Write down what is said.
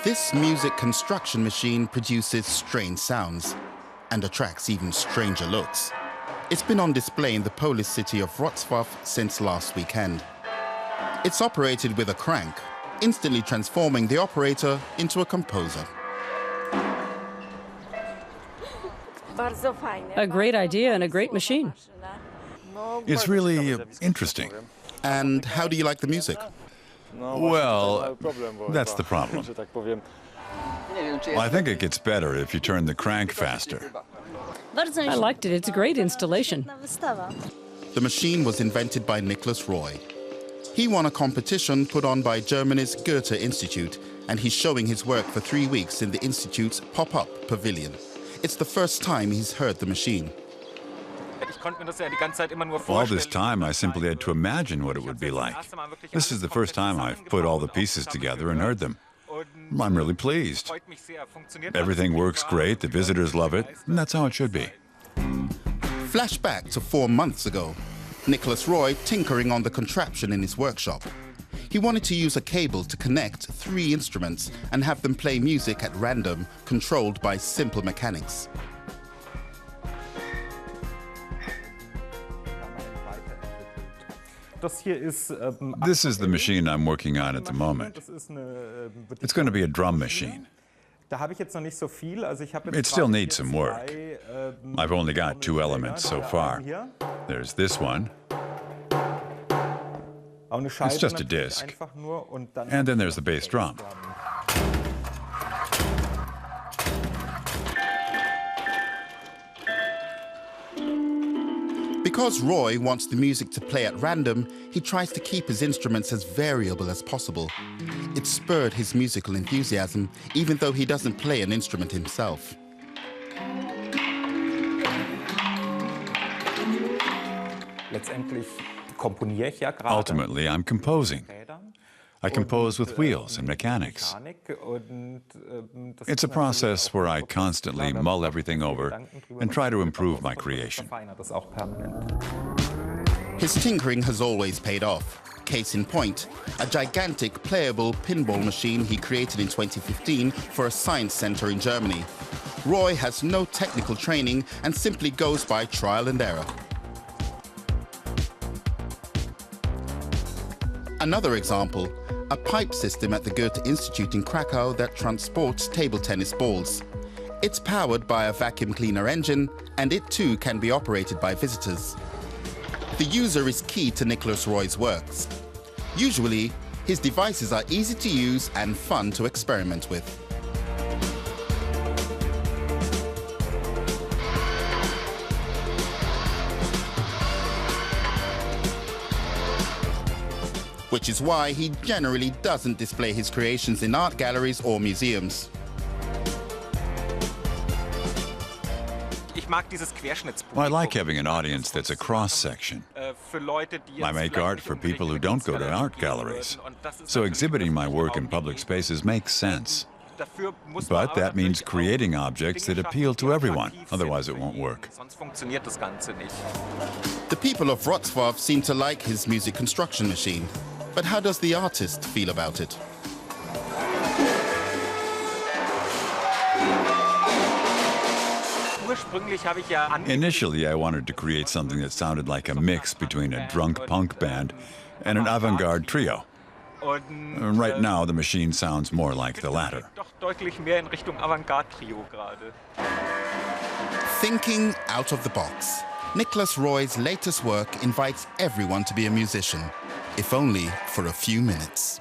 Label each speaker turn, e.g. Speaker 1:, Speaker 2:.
Speaker 1: This music construction machine produces strange sounds and attracts even stranger looks. It's been on display in the Polish city of Wrocław since last weekend. It's operated with a crank, instantly transforming the operator into a composer.
Speaker 2: A great idea and a great machine.
Speaker 3: It's really interesting.
Speaker 1: And how do you like the music?
Speaker 3: Well, that's the problem. I think it gets better if you turn the crank faster.
Speaker 2: I liked it. It's a great installation.
Speaker 1: The machine was invented by Niklas Roy. He won a competition put on by Germany's Goethe Institute, and he's showing his work for 3 weeks in the Institute's pop-up pavilion. It's the first time he's heard the machine.
Speaker 3: All this time, I simply had to imagine what it would be like. This is the first time I've put all the pieces together and heard them. I'm really pleased. Everything works great, the visitors love it, and that's how it should be.
Speaker 1: Flashback to 4 months ago. Niklas Roy tinkering on the contraption in his workshop. He wanted to use a cable to connect 3 instruments and have them play music at random, controlled by simple mechanics.
Speaker 3: This is the machine I'm working on at the moment. It's going to be a drum machine. It still needs some work. I've only got 2 elements so far. There's this one. It's just a disc. And then there's the bass drum.
Speaker 1: Because Roy wants the music to play at random, he tries to keep his instruments as variable as possible. It spurred his musical enthusiasm, even though he doesn't play an instrument himself.
Speaker 3: Ultimately, I'm composing. I compose with wheels and mechanics. It's a process where I constantly mull everything over and try to improve my creation.
Speaker 1: His tinkering has always paid off. Case in point, a gigantic playable pinball machine he created in 2015 for a science center in Germany. Roy has no technical training and simply goes by trial and error. Another example, a pipe system at the Goethe Institute in Krakow that transports table tennis balls. It's powered by a vacuum cleaner engine, and it too can be operated by visitors. The user is key to Niklas Roy's works. Usually, his devices are easy to use and fun to experiment with. Which is why he generally doesn't display his creations in art galleries or museums.
Speaker 3: I like having an audience that's a cross-section. I make art for people who don't go to art galleries. So exhibiting my work in public spaces makes sense. But that means creating objects that appeal to everyone, otherwise it won't work.
Speaker 1: The people of Wrocław seem to like his music construction machine. But how does the artist feel about it?
Speaker 3: Initially, I wanted to create something that sounded like a mix between a drunk punk band and an avant-garde trio. Right now, the machine sounds more like the latter.
Speaker 1: Thinking out of the box. Niklas Roy's latest work invites everyone to be a musician, if only for a few minutes.